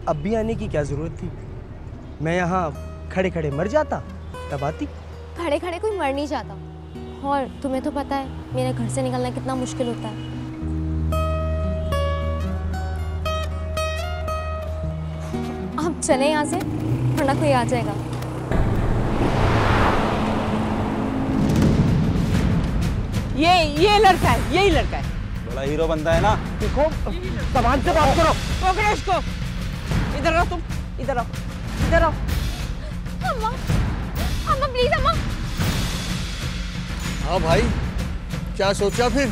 अब भी आने की क्या जरूरत थी? मैं यहाँ खड़े खड़े मर जाता तब आती। खड़े खड़े कोई मर नहीं जाता, और तुम्हें तो पता है मेरे घर से निकलना कितना मुश्किल होता है। आप चले यहाँ से वरना कोई आ जाएगा। ये लड़का है, यही लड़का है। बड़ा हीरो बनता है ना। देखो सामान से बात करो। पकड़ो इसको। इधर आओ तुम, इधर आओ, इधर आओ। अम्मा, अम्मा प्लीज अम्मा। हाँ भाई, क्या सोचा फिर?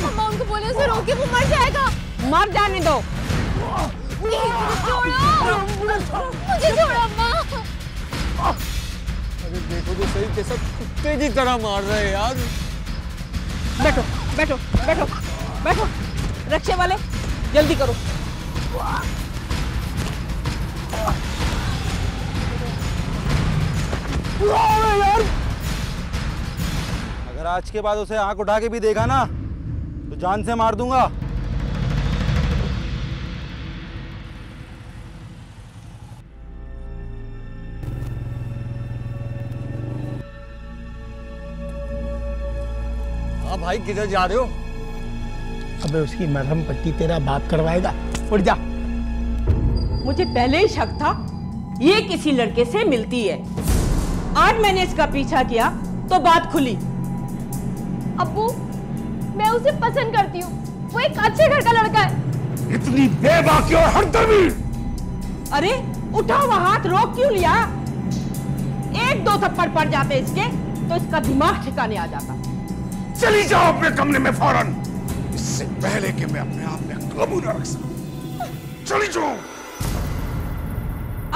अम्मा उनको बोले उसे रोके, वो मर जाएगा। मर जाने दो। छोड़ो, मुझे छोड़ो अम्मा। अरे देखो तो सही, कैसा कुत्ते की तरह मार रहे हैं यार। बैठो बैठो बैठो बैठो। रक्षे वाले जल्दी करो। यार अगर आज के बाद उसे आंख उठा के भी देखा ना तो जान से मार दूंगा। हाँ भाई, किधर जा रहे हो? अबे उसकी मरहम पट्टी तेरा बाप करवाएगा, उठ जा। मुझे पहले ही शक था ये किसी लड़के से मिलती है। आज मैंने इसका पीछा किया तो बात खुली। अब्बू, मैं उसे पसंद करती हूँ, वो एक अच्छे घर का लड़का है। इतनी बेबाकी और हरदर्मी! अरे उठा हुआ हाथ रोक क्यों लिया? एक दो थप्पड़ पड़ जाते इसके तो इसका दिमाग ठिकाने आ जाता। चली जाओ अपने कमरे में फौरन, इससे पहले कि मैं अपने आप में काबू न रख सकूं। चली जाओ।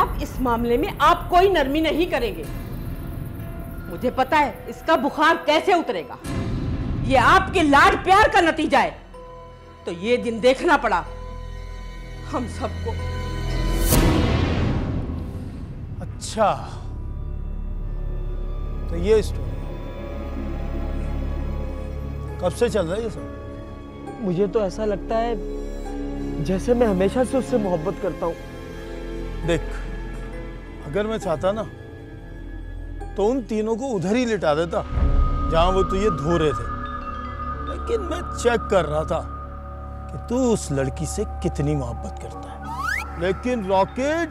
अब इस मामले में आप कोई नरमी नहीं करेंगे। मुझे पता है इसका बुखार कैसे उतरेगा। ये आपके लाड प्यार का नतीजा है। तो ये दिन देखना पड़ा हम सबको। अच्छा तो ये स्टोरी कब से चल रहा है ये सब? मुझे तो ऐसा लगता है जैसे मैं हमेशा से उससे मोहब्बत करता हूँ। देख, अगर मैं चाहता ना तो उन तीनों को उधर ही लिटा देता जहां वो तुझे धो रहे थे, लेकिन मैं चेक कर रहा था कि तू उस लड़की से कितनी मोहब्बत करता है। लेकिन रॉकेट,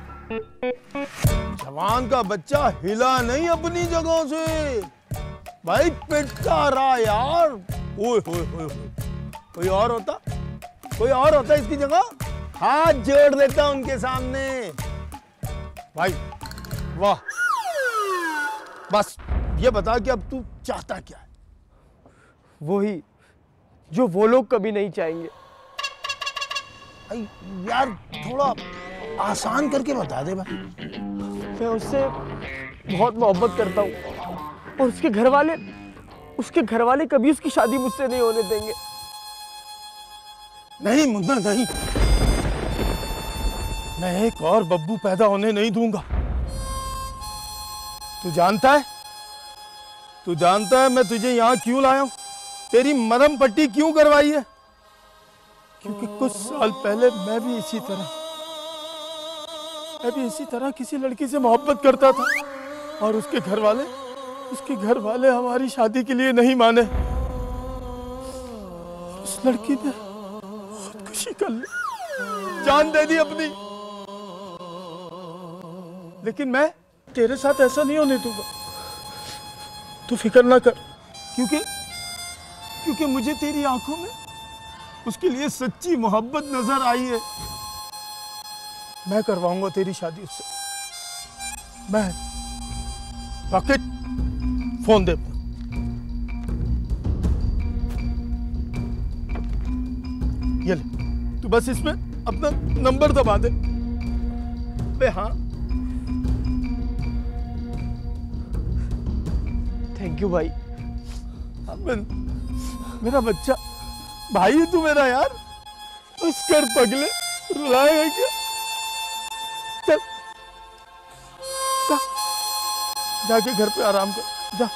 जवान का बच्चा हिला नहीं अपनी जगह से भाई, पिटता रहा यार। ओए होए होए होए, कोई और होता इसकी जगह हाथ जोड़ देता उनके सामने। भाई वाह। बस ये बता कि अब तू चाहता क्या है? वही जो वो लोग कभी नहीं चाहेंगे। भाई यार थोड़ा आसान करके बता दे भाई। मैं उससे बहुत मोहब्बत करता हूँ और उसके घर वाले कभी उसकी शादी मुझसे नहीं होने देंगे। नहीं मुन्ना नहीं, मैं एक और बब्बू पैदा होने नहीं दूंगा। तू जानता है मैं तुझे यहाँ क्यों लाया हूं, तेरी मरहम पट्टी क्यों करवाई है? क्योंकि कुछ साल पहले मैं भी इसी तरह किसी लड़की से मोहब्बत करता था और उसके घर वाले हमारी शादी के लिए नहीं माने। उस लड़की ने खुदकुशी कर ली, जान दे दी अपनी। लेकिन मैं तेरे साथ ऐसा नहीं होने दूंगा। तू फिक्र ना कर, क्योंकि मुझे तेरी आंखों में उसके लिए सच्ची मोहब्बत नजर आई है। मैं करवाऊंगा तेरी शादी उससे। मैं रॉकेट, फोन दे। ये ले, तू बस इसमें अपना नंबर दबा दे। बे हाँ, थैंक यू भाई। मेरा बच्चा भाई है तू मेरा यार। बस कर पगले, रुलाएगा क्या? चल जाके घर पे आराम कर, जा।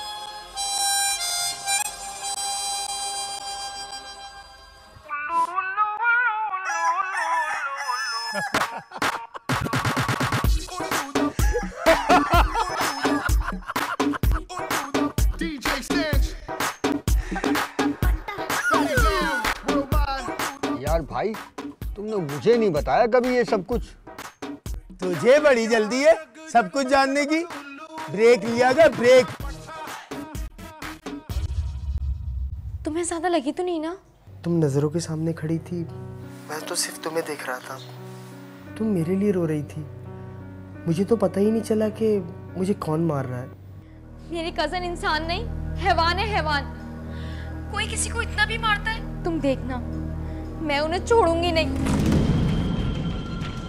मुझे नहीं बताया कभी ये सब कुछ। तुझे बड़ी जल्दी है सब कुछ जानने की। ब्रेक लिया गया, ब्रेक। तुम्हें ज्यादा लगी तो नहीं ना? तुम नजरों के सामने खड़ी थी, मैं तो सिर्फ तुम्हें देख रहा था। तुम मेरे लिए रो रही थी। मुझे तो पता ही नहीं चला कि मुझे कौन मार रहा है। मेरी कजन इंसान नहीं, हैवान है, हैवान। कोई किसी को इतना भी मारता है? तुम देखना, मैं उन्हें छोड़ूंगी नहीं।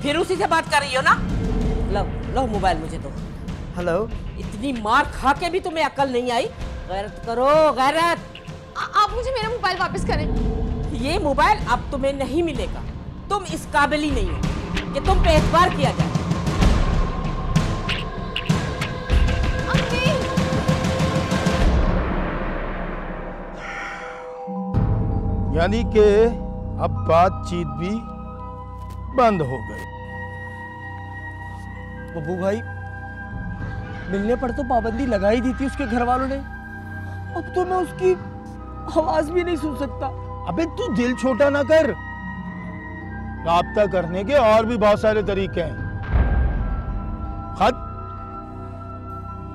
फिर उसी से बात कर रही हो ना? लो लो मोबाइल मुझे दो। हेलो। इतनी मार खा के भी तुम्हें अकल नहीं आई? गैरत करो, गैरत। आप मुझे मेरा मोबाइल वापस करें। ये मोबाइल अब तुम्हें नहीं मिलेगा। तुम इस काबिल ही नहीं हो कि तुम पे एतबार किया जाए। यानी कि अब बातचीत भी बंद हो गई। बब्बू भाई, मिलने पर तो पाबंदी लगा ही दी थी उसके घर वालों ने। अब तो मैं उसकी आवाज भी नहीं सुन सकता। अबे तू दिल छोटा ना कर। राब्ता करने के और भी बहुत सारे तरीके हैं। खत।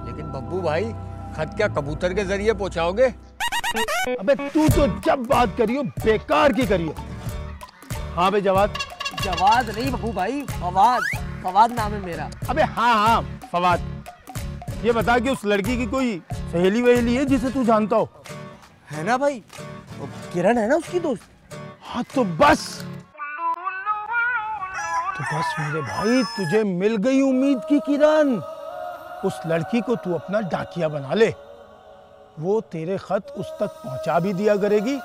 लेकिन बब्बू भाई, खत क्या कबूतर के जरिए पहुंचाओगे? अबे तू तो जब बात करियो बेकार की करियो। हाँ बे जवाद। जवाद नहीं बब्बू भाई, फवाद। फवाद नाम है मेरा। अबे हाँ हाँ फवाद। ये बता कि उस लड़की की कोई सहेली वहेली है जिसे तू जानता हो? है ना भाई, वो किरण है ना उसकी दोस्त। हाँ तो बस मेरे भाई, तुझे मिल गई उम्मीद की किरण। उस लड़की को तू अपना डाकिया बना ले। वो तेरे खत उस तक पहुंचा भी दिया करेगी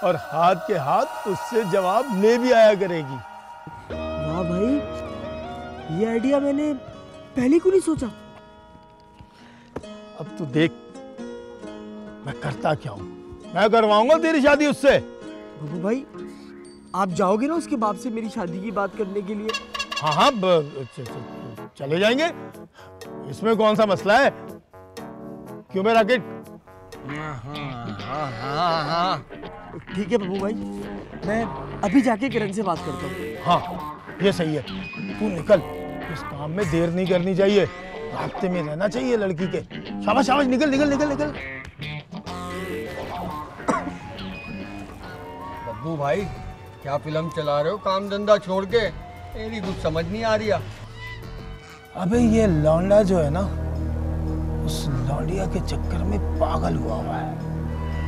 और हाथ के हाथ उससे जवाब ले भी आया करेगी। वाह भाई, ये आइडिया मैंने पहले क्यों नहीं सोचा? अब तू देख मैं करता क्या हूं। मैं करवाऊंगा तेरी शादी उससे। बब्बू भाई, आप जाओगे ना उसके बाप से मेरी शादी की बात करने के लिए? हाँ हाँ चले जाएंगे, इसमें कौन सा मसला है। क्यों बे राकेट? हाँ। ठीक है बब्बू भाई, मैं अभी जाके किरण से बात करता हूँ। हाँ ये सही है। तू निकल, इस काम में देर नहीं करनी चाहिए। रास्ते में रहना चाहिए लड़की के। शाबाश शाबाश, निकल निकल निकल निकल। बब्बू भाई, क्या फिल्म चला रहे हो काम धंधा छोड़ के? मेरी कुछ समझ नहीं आ रही। अबे ये लौंडा जो है ना, उस लौंडिया के चक्कर में पागल हुआ है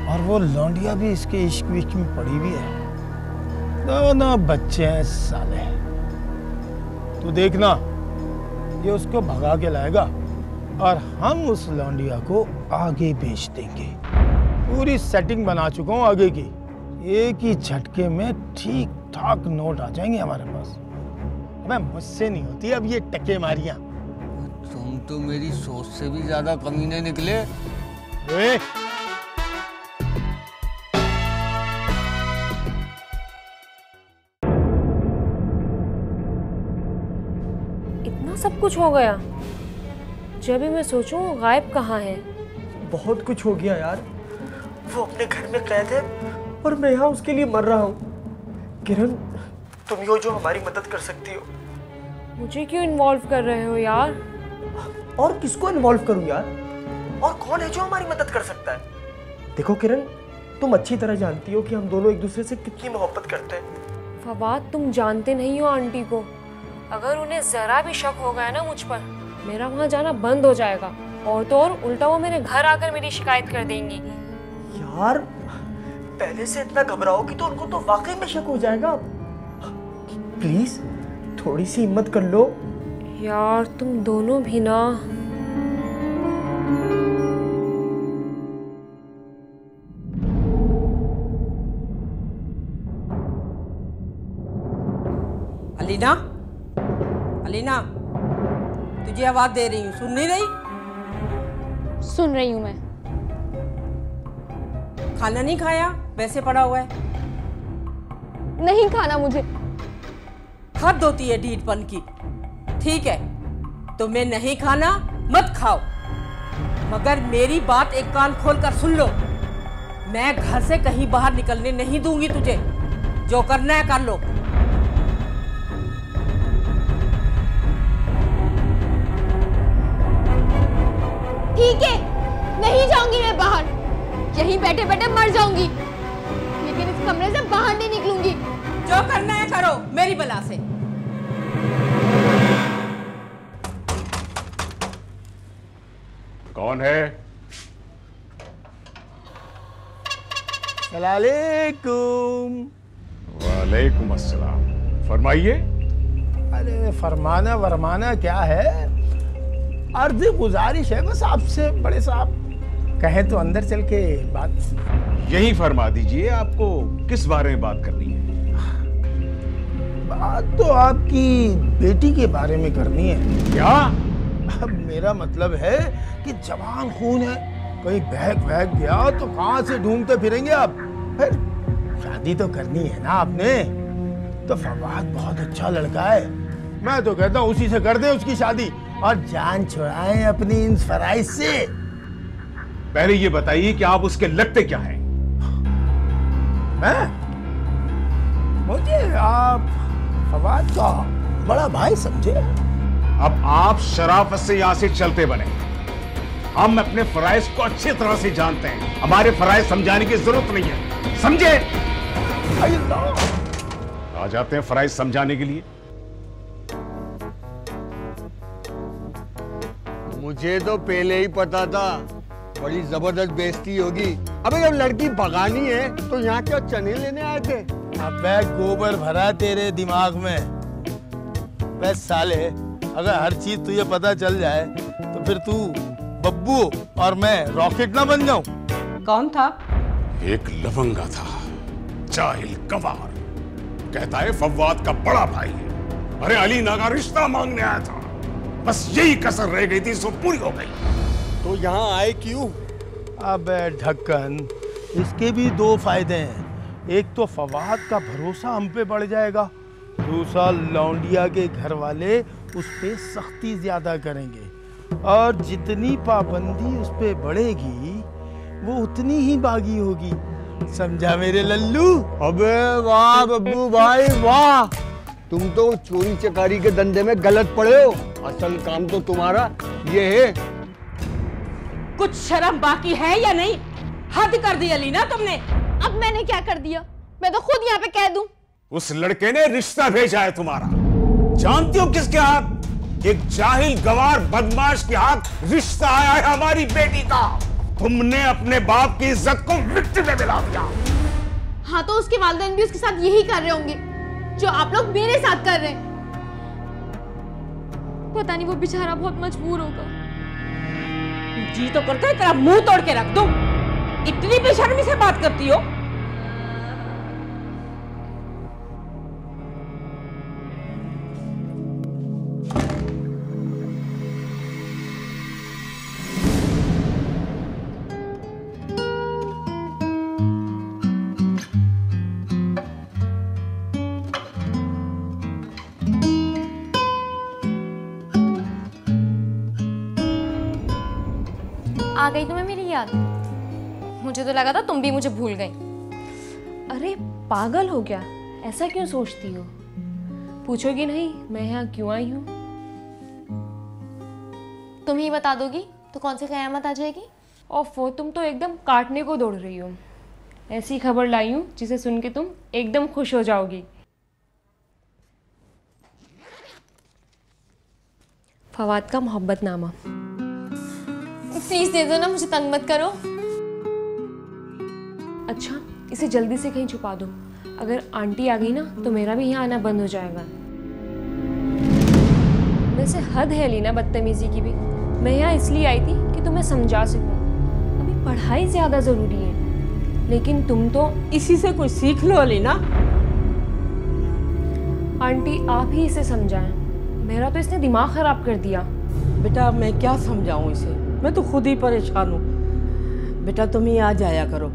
और वो लौंडिया भी इसके इश्क विश्क में पड़ी भी है। दोनों बच्चे हैं साले। तू देखना, ये उसको भगा के लाएगा और हम उस लौंडिया को आगे बेच देंगे। पूरी सेटिंग बना चुका हूँ आगे की। एक ही झटके में ठीक ठाक नोट आ जाएंगे हमारे पास। अबे मुझसे नहीं होती अब ये टके मारियां। तुम तो मेरी सोच से भी ज्यादा कमीने निकले। इतना सब कुछ हो गया, जब भी मैं सोचूं गायब कहाँ है। बहुत कुछ हो गया यार। वो अपने घर में कैद है और मैं यहाँ उसके लिए मर रहा हूँ। किरण, तुम ही हो जो हमारी मदद कर सकती हो। मुझे क्यों इन्वॉल्व कर रहे हो यार? और किसको इन्वॉल्व करूँ यार? और कौन है जो हमारी मदद कर सकता है? देखो किरण, तुम अच्छी तरह जानती हो कि हम दोनों एक दूसरे से कितनी मोहब्बत करते हैं। फवाद, तुम जानते नहीं हो आंटी को। अगर उन्हें जरा भी शक हो गया ना मुझ पर, मेरा वहाँ जाना बंद हो जाएगा। और तो और उल्टा वो मेरे घर आकर मेरी शिकायत कर देंगी। यार, पहले से इतना घबराओगी तो उनको तो वाकई में शक हो जाएगा। प्लीज थोड़ी सी हिम्मत कर लो। यार तुम दोनों भी ना। अलीना, अलीना, तुझे आवाज दे रही हूँ, सुन नहीं रही? सुन रही हूँ मैं। खाना नहीं खाया? वैसे पड़ा हुआ है। नहीं खाना मुझे। हद होती है ढीठपन की। ठीक है, तुम्हें नहीं खाना मत खाओ, मगर मेरी बात एक कान खोलकर सुन लो। मैं घर से कहीं बाहर निकलने नहीं दूंगी तुझे। जो करना है कर लो। यहीं बैठे बैठे मर जाऊंगी, लेकिन इस कमरे से बाहर नहीं निकलूंगी। जो करना है करो मेरी बला से। कौन है? सलालेकुम। वालेकुम अस्सलाम। फरमाइए। अरे फरमाना वरमाना क्या है, अर्ज गुजारिश है बस आपसे बड़े साहब, कहें तो अंदर चल के बात। यही फरमा दीजिए, आपको किस बारे में बात करनी है? बात तो आपकी बेटी के बारे में करनी है। क्या? अब मेरा मतलब है कि जवान खून है, कहीं बहक गया तो कहां से ढूंढते फिरेंगे आप। फिर शादी तो करनी है ना आपने, तो फवाद बहुत अच्छा लड़का है, मैं तो कहता हूँ उसी से कर दे उसकी शादी और जान छुड़ाएं अपनी इन फराइज से। पहले ये बताइए कि आप उसके लगते क्या हैं? मैं? मुझे आप फवाद का बड़ा भाई समझे। अब आप शराफत से यहां से चलते बने। हम अपने फराइज को अच्छी तरह से जानते हैं, हमारे फराइज समझाने की जरूरत नहीं है, समझे? आ जाते हैं फराइज समझाने के लिए। मुझे तो पहले ही पता था बड़ी जबरदस्त बेइज्जती होगी। अबे जब लड़की भगानी है तो यहाँ क्या चने लेने आए थे? अबे गोबर भरा तेरे दिमाग में। बस साले, अगर हर चीज तुझे पता चल जाए तो फिर तू बब्बू और मैं रॉकेट ना बन जाऊं। कौन था? एक लफंगा था, जाहिल गवार, कहता है फव्वाद का बड़ा भाई है। अरे अली नागा रिश्ता मांगने आया था, बस यही कसर रह गई थी, सो पूरी हो गई। तो यहाँ आए क्यों? अबे ढक्कन, इसके भी दो फायदे हैं। एक तो फवाद का भरोसा हम पे बढ़ जाएगा, दूसरा लौंडिया के घर वाले उस पे सख्ती ज्यादा करेंगे, और जितनी पाबंदी उस पे बढ़ेगी वो उतनी ही बागी होगी। समझा मेरे लल्लू? अबे वाह बब्बू भाई वाह, तुम तो चोरी चकारी के धंधे में गलत पड़े हो। असल काम तो तुम्हारा ये है। कुछ शर्म बाकी है या नहीं? हद कर दी अली ना तुमने। अब मैंने क्या कर दिया? मैं तो खुद यहाँ पे कह दूं। उस लड़के ने रिश्ता भेजा है तुम्हारा, जानती हो किसके हाथ? एक जाहिल गवार बदमाश के हाथ रिश्ता आया है हमारी बेटी का। तुमने अपने बाप की इज्जत को मिट्टी में मिला दिया। हाँ, तो उसके वालिदैन भी उसके साथ यही कर रहे होंगे जो आप लोग मेरे साथ कर रहे हैं। पता नहीं वो बेचारा बहुत मजबूर होगा। जी तो करता है तेरा मुंह तोड़ के रख दूं। इतनी बेशर्मी से बात करती हो। आ गई तुम्हें मेरी याद? मुझे तो लगा था तुम भी मुझे भूल गई। अरे पागल हो क्या, ऐसा क्यों सोचती हो? पूछोगी नहीं मैं यहाँ क्यों आई हूँ? तुम ही बता दोगी तो कौन सी कयामत आ जाएगी? ओफो, तुम तो एकदम काटने को दौड़ रही हो। ऐसी खबर लाई हूँ जिसे सुन के तुम एकदम खुश हो जाओगी। फवाद का मोहब्बतनामा। प्लीज दे दो ना, मुझे तंग मत करो। अच्छा, इसे जल्दी से कहीं छुपा दो, अगर आंटी आ गई ना तो मेरा भी यहाँ आना बंद हो जाएगा। वैसे हद है लीना बदतमीजी की भी। मैं यहाँ इसलिए आई थी कि तुम्हें समझा सकूं। अभी पढ़ाई ज़्यादा ज़रूरी है, लेकिन तुम तो इसी से कुछ सीख लो अली ना। आंटी आप ही इसे समझाएं, मेरा तो इसने दिमाग खराब कर दिया। बेटा मैं क्या समझाऊं इसे, मैं तो खुद ही परेशान हूँ। बेटा तुम ही आ जाया करो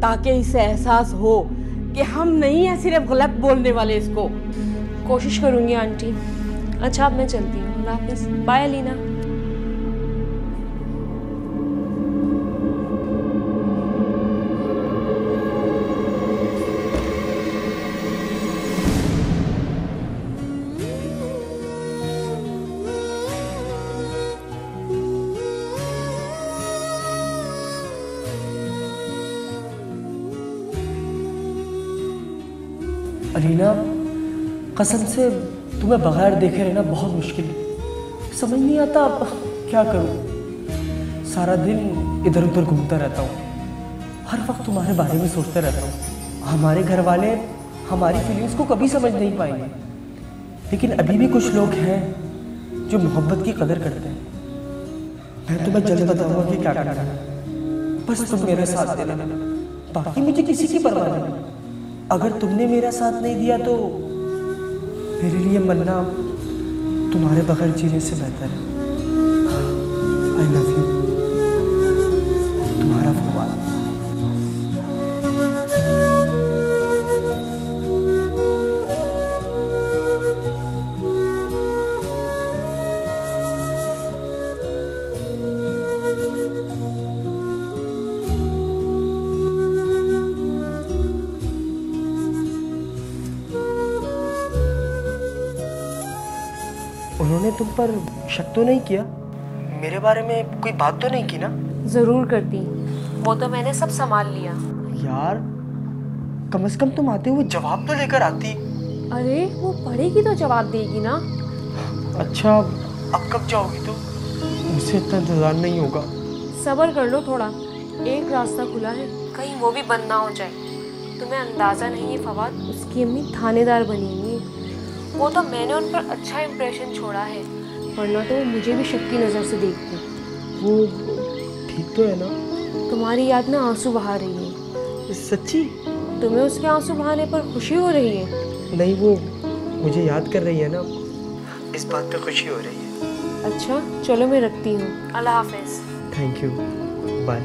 ताकि इसे एहसास हो कि हम नहीं है सिर्फ गलत बोलने वाले इसको। कोशिश करूंगी आंटी। अच्छा अब मैं चलती हूँ, अल्लाह हाफिज़। बाय अलीना। अलीना, कसम से तुम्हें बगैर देखे रहना बहुत मुश्किल है। समझ नहीं आता अब क्या करूं। सारा दिन इधर उधर घूमता रहता हूँ, हर वक्त तुम्हारे बारे में सोचता रहता हूँ। हमारे घर वाले हमारी फीलिंग्स को कभी समझ नहीं पाएंगे, लेकिन अभी भी कुछ लोग हैं जो मोहब्बत की कदर करते हैं। मैं तुम्हें जल्द बताऊंगा कि क्या करना है, बस तुम मेरे साथ देना। बाकी मुझे किसी की परवाह नहीं। अगर तुमने मेरा साथ नहीं दिया तो मेरे लिए मरना तुम्हारे बगैर जीने से बेहतर है। आई लव यू, तुम्हारा फवाद। उन्होंने तुम पर शक तो नहीं किया? मेरे बारे में कोई बात तो नहीं की ना? जरूर करती, वो तो मैंने सब संभाल लिया। यार कम से कम तुम आते हुए जवाब तो लेकर आती। अरे वो पढ़ेगी तो जवाब देगी ना। अच्छा, अब कब जाओगी तुम? मुझसे इतना इंतजार नहीं होगा। सब्र कर लो थोड़ा, एक रास्ता खुला है, कहीं वो भी बंद ना हो जाए। तुम्हें अंदाज़ा नहीं है फवाद, उसकी अम्मी थानेदार बनी हुई है। वो तो मैंने उन पर अच्छा इंप्रेशन छोड़ा है, वरना तो मुझे भी शक की नज़र से देखती। वो ठीक तो है ना? तुम्हारी याद में आंसू बहा रही है। सच्ची? तुम्हें उसके आंसू बहाने पर खुशी हो रही है? नहीं, वो मुझे याद कर रही है ना, इस बात पे खुशी हो रही है। अच्छा चलो मैं रखती हूँ, अल्लाह हाफिज़। Thank you, bye.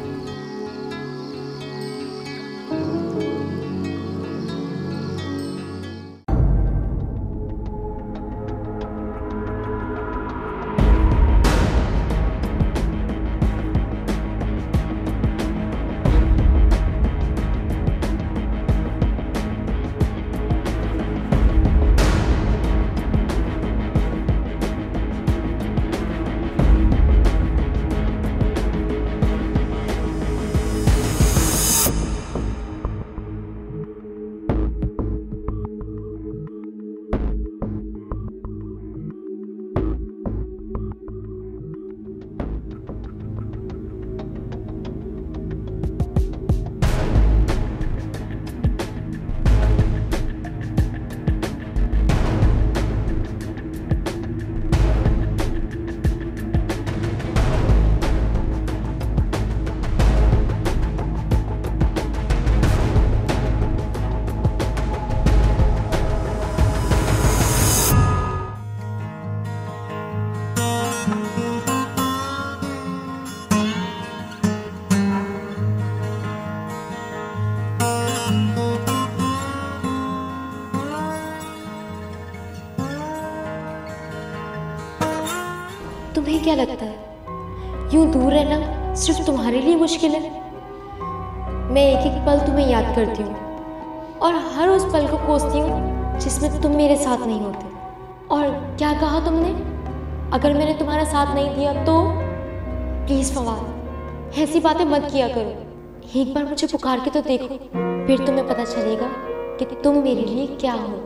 तुम्हें क्या लगता है यूं दूर रहना सिर्फ तुम्हारे लिए मुश्किल है? मैं एक एक पल तुम्हें याद करती हूँ और हर उस पल को कोसती हूँ जिसमें तुम मेरे साथ नहीं होते। और क्या कहा तुमने? अगर मैंने तुम्हारा साथ नहीं दिया तो? प्लीज़ फवाद, ऐसी बातें मत किया करो। एक बार मुझे पुकार के तो देखो, फिर तुम्हें पता चलेगा कि तुम मेरे लिए क्या हो।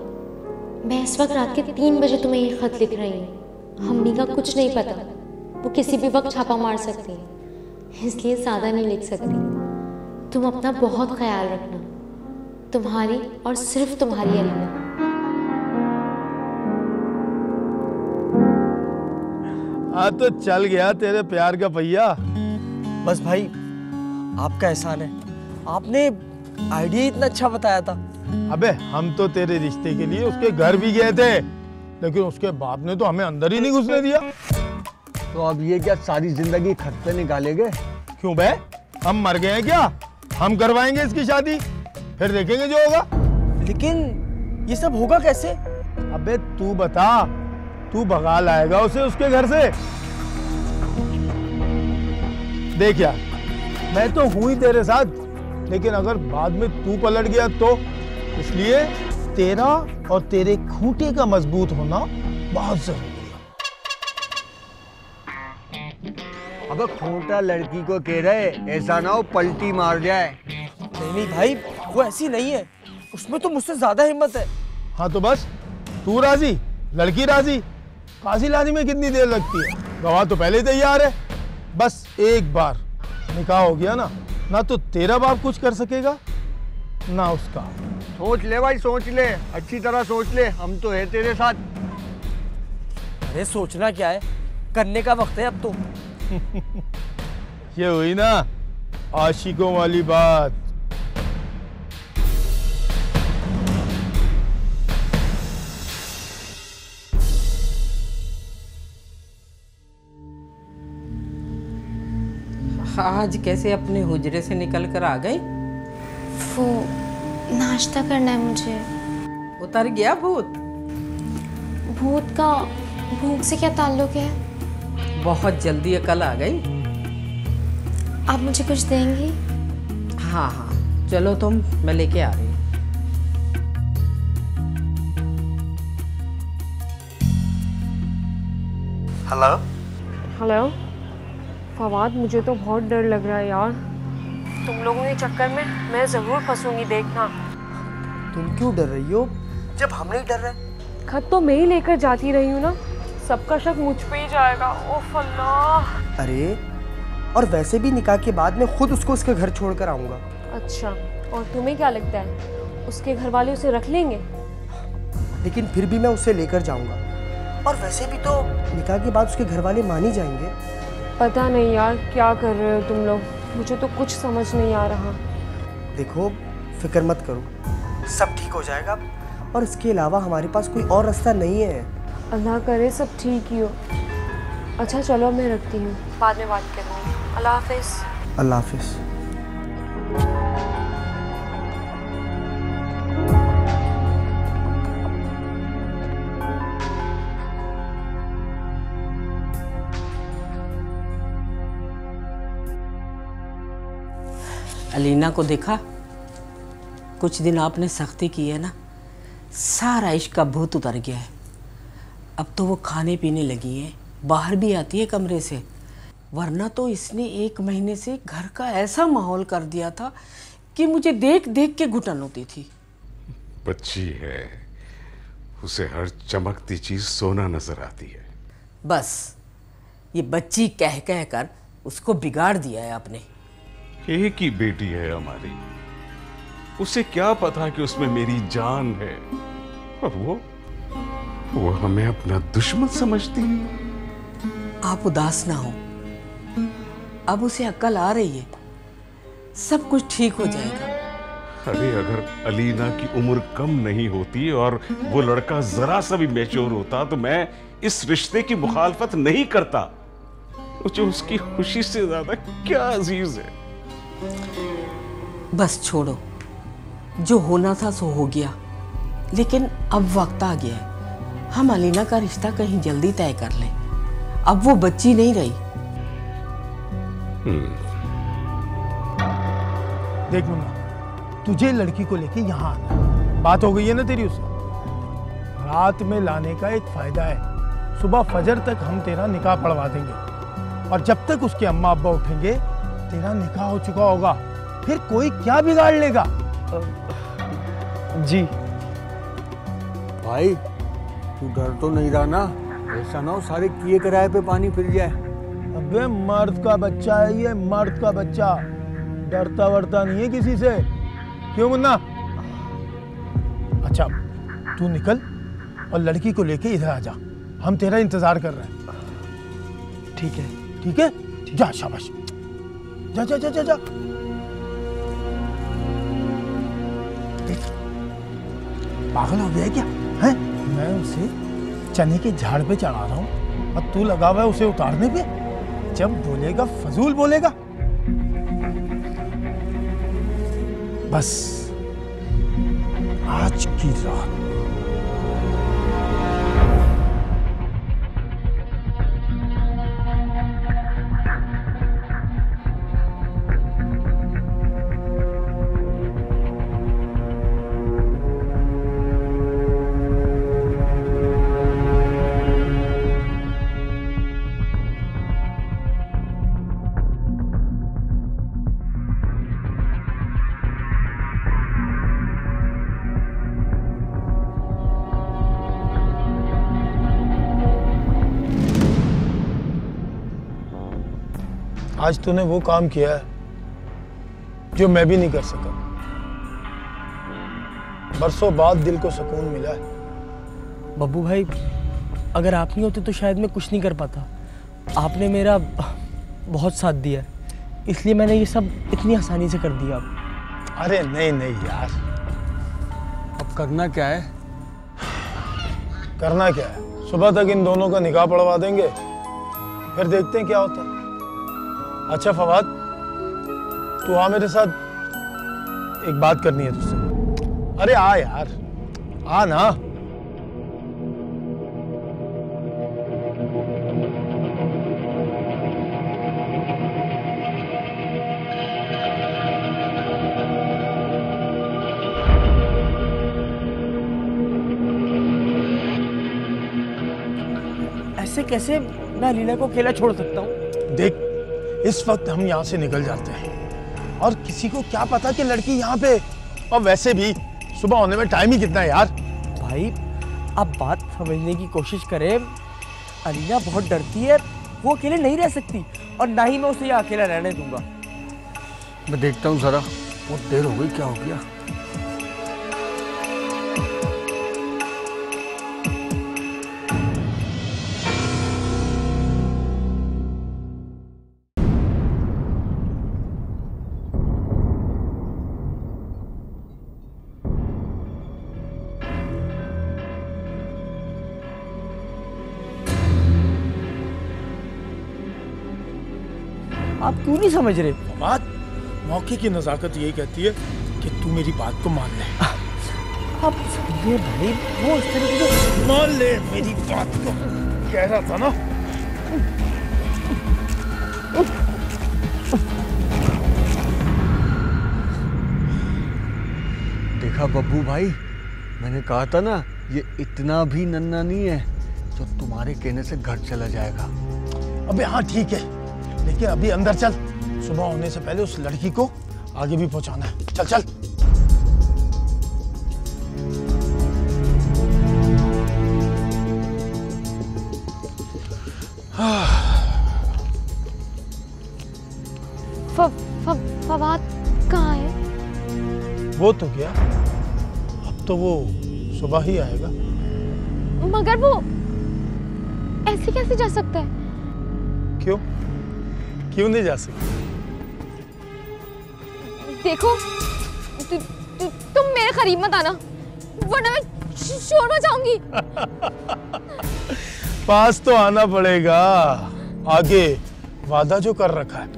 मैं इस वक्त रात के 3 बजे तुम्हें ये खत लिख रही हूँ। अम्मी का कुछ नहीं पता, वो किसी भी वक्त छापा मार सकती है, इसलिए ज़्यादा नहीं लिख सकती। तुम अपना बहुत ख्याल रखना। तुम्हारी और सिर्फ तुम्हारी अलीना। हाँ तो चल गया तेरे प्यार का पहिया। बस भाई, आपका एहसान है, आपने आइडिया इतना अच्छा बताया था। अबे हम तो तेरे रिश्ते के लिए उसके घर भी गए थे, लेकिन उसके बाप ने तो हमें अंदर ही नहीं घुसने दिया। तो अब ये क्या सारी जिंदगी खत पे निकालेंगे? क्यों बे, हम मर गए हैं क्या? हम करवाएंगे इसकी शादी, फिर देखेंगे जो होगा। लेकिन ये सब होगा कैसे? अबे तू बता, तू भगा लाएगा उसे उसके घर से? देख यार, मैं तो हूं ही तेरे साथ, लेकिन अगर बाद में तू पलट गया तो? इसलिए तेरा और तेरे खूंटे का मजबूत होना बहुत जरूरी है। अबे खूंटा लड़की को कह रहे, ऐसा ना हो पलटी मार जाए। नहीं भाई, वो ऐसी नहीं है, उसमें तो मुझसे ज्यादा हिम्मत है। हाँ तो बस, तू राजी, लड़की राजी, काजी लाने में कितनी देर लगती है? गवाह तो पहले ही तैयार है। बस एक बार निकाह हो गया ना तो तेरा बाप कुछ कर सकेगा ना उसका। सोच ले भाई, सोच ले, अच्छी तरह सोच ले, हम तो है तेरे साथ। अरे सोचना क्या है, करने का वक्त है अब तो। ये हुई ना आशिकों वाली बात। आज कैसे अपने हुजरे से निकल कर आ गई? वो नाश्ता करना है मुझे। उतर गया भूत? भूत का भूख से क्या ताल्लुक है? बहुत जल्दी अकल आ गई। आप मुझे कुछ देंगी? हाँ हाँ, चलो तुम, मैं लेके आ रही हूँ। हेलो हेलो फवाद, मुझे तो बहुत डर लग रहा है यार। तुम लोगों के चक्कर में मैं ज़रूर फंसूंगी, देखना। तुम क्यों डर रही हो जब हम नहीं डर रहे? खत तो मैं ही लेकर जाती रही हूँ ना, सबका शक मुझ पे ही जाएगा। ओफ अल्लाह। अरे और वैसे भी निकाह के बाद मैं खुद उसको उसके घर छोड़कर आऊंगा। अच्छा, और तुम्हें क्या लगता है उसके घर वाले उसे रख लेंगे? लेकिन फिर भी मैं उसे लेकर जाऊंगा, और वैसे भी तो निकाह के बाद उसके घर वाले मान ही जाएंगे। पता नहीं यार क्या कर रहे हो तुम लोग, मुझे तो कुछ समझ नहीं आ रहा। देखो फिक्र मत करो, सब ठीक हो जाएगा, और इसके अलावा हमारे पास कोई और रास्ता नहीं है। अल्लाह करे सब ठीक ही हो। अच्छा चलो मैं रखती हूँ, बाद में बात करूँगी। अल्लाह हाफिज़। अल्लाह हाफिज़। अलीना को देखा, कुछ दिन आपने सख्ती की है ना, सारा इश्क का भूत उतर गया है। अब तो वो खाने पीने लगी है, बाहर भी आती है कमरे से, वरना तो इसने 1 महीने से घर का ऐसा माहौल कर दिया था कि मुझे देख देख के घुटन होती थी। बच्ची है, उसे हर चमकती चीज सोना नजर आती है। बस ये बच्ची कह कह कर उसको बिगाड़ दिया है आपने। एक ही बेटी है हमारी, उसे क्या पता कि उसमें मेरी जान है, और वो हमें अपना दुश्मन समझती है। आप उदास ना हो, अब उसे अक्ल आ रही है, सब कुछ ठीक हो जाएगा। अरे अगर अलीना की उम्र कम नहीं होती और वो लड़का जरा सा भी मैच्योर होता तो मैं इस रिश्ते की मुखालफत नहीं करता। मुझे उसकी खुशी से ज्यादा क्या अजीज है। बस छोड़ो, जो होना था सो हो गया, लेकिन अब वक्त आ गया है, हम अलीना का रिश्ता कहीं जल्दी तय कर लें। अब वो बच्ची नहीं रही। देख मुन्ना, तुझे लड़की को लेके यहाँ आना है। बात हो गई है ना तेरी उससे? रात में लाने का एक फायदा है, सुबह फजर तक हम तेरा निकाह पढ़वा देंगे, और जब तक उसके अम्मा अब्बा उठेंगे तेरा निकाह हो चुका होगा। फिर कोई क्या बिगाड़ लेगा? जी भाई तू डर तो नहीं रहा ना? ऐसा ना हो सारे किए किराए पे पानी फिर जाए। अबे मर्द का बच्चा है ये, मर्द का बच्चा, डरता वरता नहीं है किसी से। क्यों मुन्ना? अच्छा तू निकल और लड़की को लेके इधर आ जा, हम तेरा इंतजार कर रहे हैं। ठीक है। ठीक है, जा शाबाश, जा जा जा जा जा। पागल हो गया है क्या? है मैं उसे चने के झाड़ पे चढ़ा रहा हूँ और तू लगा हुआ है उसे उतारने पे। जब बोलेगा फजूल बोलेगा। बस आज की रात आज तूने वो काम किया है जो मैं भी नहीं कर सका। बरसों बाद दिल को सुकून मिला है। बब्बू भाई, अगर आप नहीं होते तो शायद मैं कुछ नहीं कर पाता। आपने मेरा बहुत साथ दिया है, इसलिए मैंने ये सब इतनी आसानी से कर दिया। अरे नहीं नहीं यार, अब करना क्या है? करना क्या है, सुबह तक इन दोनों का निकाह पढ़वा देंगे, फिर देखते हैं क्या होता है। अच्छा फवाद, तू आ मेरे साथ, एक बात करनी है तुझसे। अरे आ यार, आ ना। ऐसे कैसे मैं लीला को अकेला छोड़ सकता हूँ? देख, इस वक्त हम यहाँ से निकल जाते हैं और किसी को क्या पता कि लड़की यहाँ पे। और वैसे भी सुबह होने में टाइम ही कितना है यार। भाई, आप बात समझने की कोशिश करें। अलीना बहुत डरती है, वो अकेले नहीं रह सकती और ना ही मैं उसे यहाँ अकेला रहने दूंगा। मैं देखता हूँ जरा, बहुत देर हो गई, क्या हो गया? आप क्यों नहीं समझ रहे? बात मौके की नजाकत यही कहती है कि तू मेरी बात को मान ले। आप समझिए भाई, वो इस तरीके से मान ले मेरी बात को, कह रहा था ना। देखा बब्बू भाई, मैंने कहा था ना, ये इतना भी नन्हा नहीं है जो तुम्हारे कहने से घर चला जाएगा। अबे हाँ ठीक है, लेकिन अभी अंदर चल, सुबह होने से पहले उस लड़की को आगे भी पहुंचाना है। चल चल। फवाद कहाँ है? वो तो क्या, अब तो वो सुबह ही आएगा। मगर वो ऐसे कैसे जा सकता है? क्यों क्यों नहीं जा सकती? देखो, तुम मेरे करीब मत आना, वरना मैं शोर मचाऊंगी। पास तो आना पड़ेगा, आगे वादा जो कर रखा है।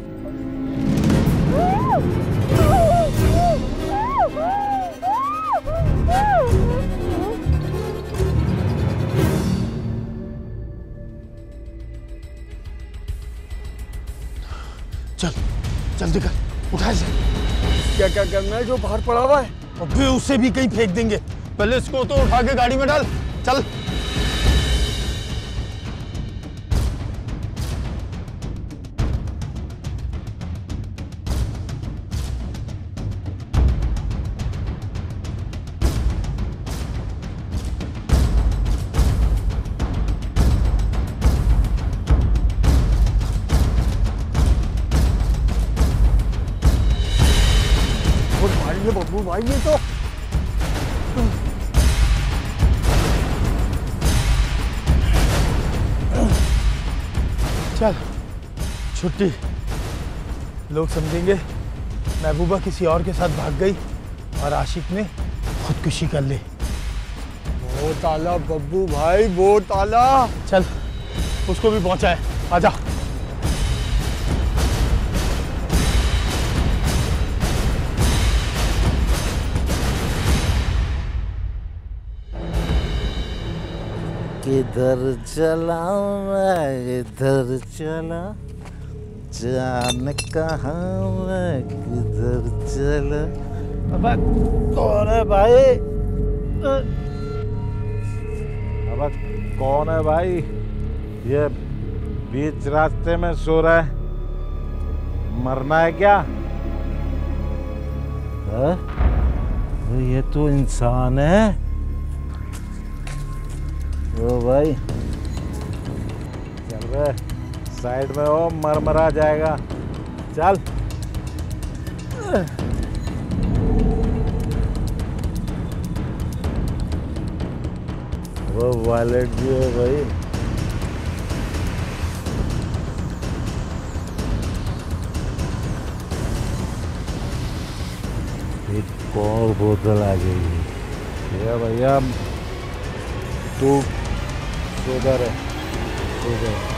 चल जल्दी कर, उठा इसे। क्या क्या करना है जो बाहर पड़ा हुआ है? और फिर उसे भी कहीं फेंक देंगे, पहले इसको तो उठा के गाड़ी में डाल। चल। ये बब्बू भाई, ये तो चल, छुट्टी। लोग समझेंगे महबूबा किसी और के साथ भाग गई और आशिक ने खुदकुशी कर ली। बहुत आला बब्बू भाई, बहुत आला। चल, उसको भी पहुंचाए, आजा। किधर चला मैं, इधर चला, जाने कहाँ मैं, किधर चला। अबे कौन है भाई? अबे कौन है भाई? ये बीच रास्ते में सो रहा है, मरना है क्या? है? ये तो इंसान है। ओ भाई चल रहे, साइड में हो, मरमरा जाएगा। चल। वो वॉलेट भी है भाई। एक और बोतल आ गई। ये भैया तू उधर है, उधर।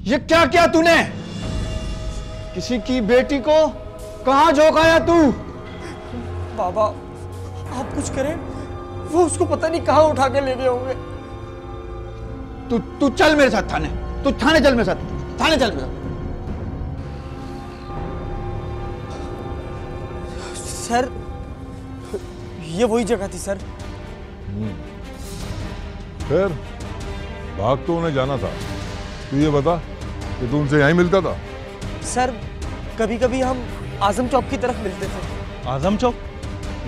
ये क्या किया तूने? किसी की बेटी को कहां झोंकाया तू? बाबा आप कुछ करें, वो उसको पता नहीं कहां उठा के ले गए होंगे। तू चल मेरे साथ थाने। तू थाने चल मेरे साथ, थाने चल मेरे साथ। सर ये वही जगह थी सर। फिर भाग तो उन्हें जाना था। तू ये बता कि तू उनसे यहीं मिलता था? सर कभी कभी हम आजम चौक की तरफ मिलते थे। आजम चौक?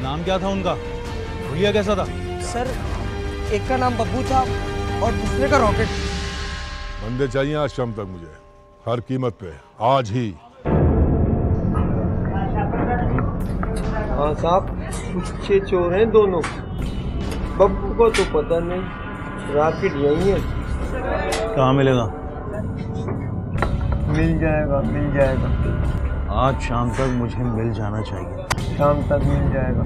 नाम क्या था उनका? भूलिया कैसा था? सर एक का नाम बब्बू था और दूसरे का रॉकेट। बंदे चाहिए आज शाम तक मुझे, हर कीमत पे, आज ही। हाँ साहब, अच्छे चोर हैं दोनों। बब्बू को तो पता नहीं, रॉकेट यही है। कहाँ मिलेगा? मिल जाएगा, मिल जाएगा। आज शाम तक मुझे मिल जाना चाहिए। शाम तक मिल जाएगा।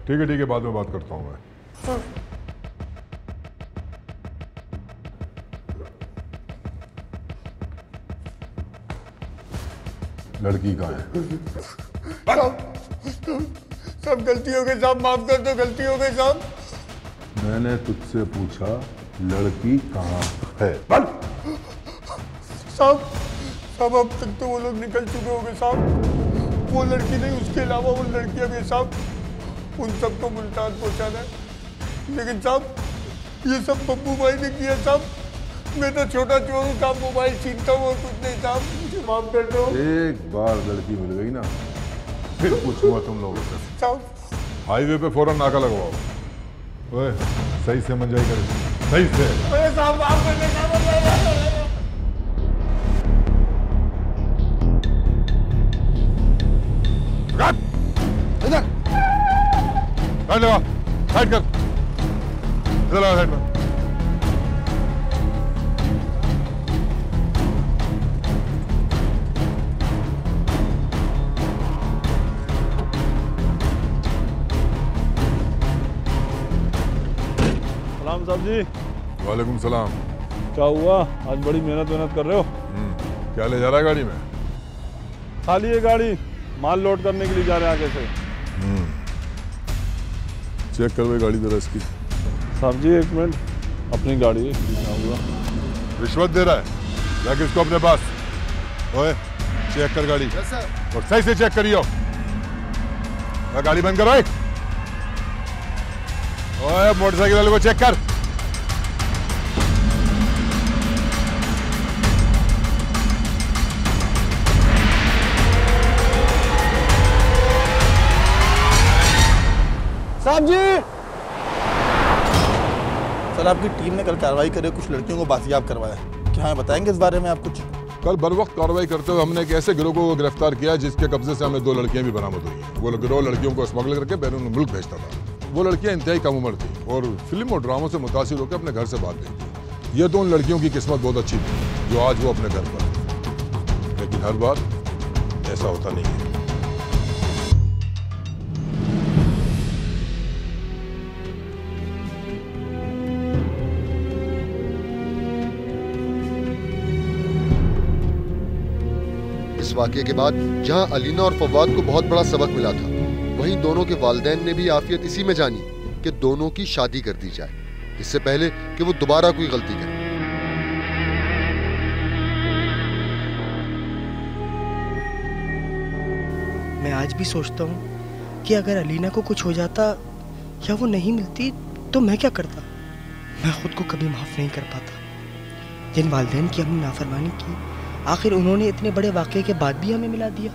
ठीक है, बाद में बात करता हूँ मैं। लड़की कहाँ है? सब गलती हो गई साहब, माफ कर दो, गलती हो गई साहब। मैंने तुझसे पूछा लड़की कहाँ है? बल साहब अब तक तो वो लोग निकल चुके होंगे साहब। वो लड़की नहीं, उसके अलावा वो लड़कियां भी साहब, उन सबको मुल्तान पहुंचाना है। लेकिन साहब ये सब बब्बू भाई ने किया साहब। मैं तो छोटा चोर हूँ साहब, मोबाइल छीनता हूँ और कुछ नहीं साहब, मुझे माफ कर दो। एक बार लड़की मिल गई ना, फिर पूछूंगा तुम लोगों से। साहब हाईवे पे फौरन नाका लगवाओ। ओए सही से मंजाई करे, सही से। साहब माफ कर दे साहब। इधर साइड लगा, साइड कर, इधर लगा साइड में। सलाम साहब जी। वालेकुम सलाम। क्या हुआ, आज बड़ी मेहनत कर रहे हो? क्या ले जा रहा है गाड़ी में? खाली है गाड़ी, माल लोड करने के लिए जा रहे हैं आगे से। चेक करवाई गाड़ी जरा इसकी। साहब जी एक मिनट, अपनी गाड़ी है, क्या हुआ? रिश्वत दे रहा है, जाके इसको अपने पास। ओए चेक कर गाड़ी। yes, और सही से चेक करियो। गाड़ी बंद करो। ओए मोटरसाइकिल वाले को चेक कर। साहब जी, सर आपकी टीम ने कल कार्रवाई करे, कुछ लड़कियों को बाजियाब करवाया, क्या हमें बताएंगे इस बारे में आप कुछ? कल बर वक्त कार्रवाई करते हुए हमने एक ऐसे गिरोह को गिरफ्तार किया जिसके कब्जे से हमें 2 लड़कियां भी बरामद हुई। वो गिरोह लड़कियों को स्मगल करके बैरून मुल्क भेजता था। वो लड़कियां इंतहाई कम उम्र थी और फिल्म और ड्रामों से मुतासिर होकर अपने घर से भाग गई थी। ये तो उन लड़कियों की किस्मत बहुत अच्छी थी जो आज वो अपने घर पर, लेकिन हर बार ऐसा होता नहीं है। इस वाकये के बाद जहां अलीना और फवाद को बहुत बड़ा सबक मिला था, वहीं दोनों के वालिदैन ने भी आफियत इसी में जानी कि दोनों की शादी कर दी जाए, इससे पहले कि वो दोबारा कोई गलती करे। मैं आज भी सोचता हूँ कि अगर अलीना को कुछ हो जाता या वो नहीं मिलती तो मैं क्या करता। मैं खुद को कभी माफ़ नहीं कर पाता। जिन वालिदैन की हमने नाफरमानी की, आखिर उन्होंने इतने बड़े वाक़ये के बाद भी हमें मिला दिया।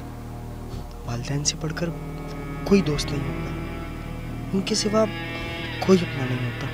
वालिदैन से बढ़कर कोई दोस्त नहीं होता, उनके सिवा कोई अपना नहीं होता।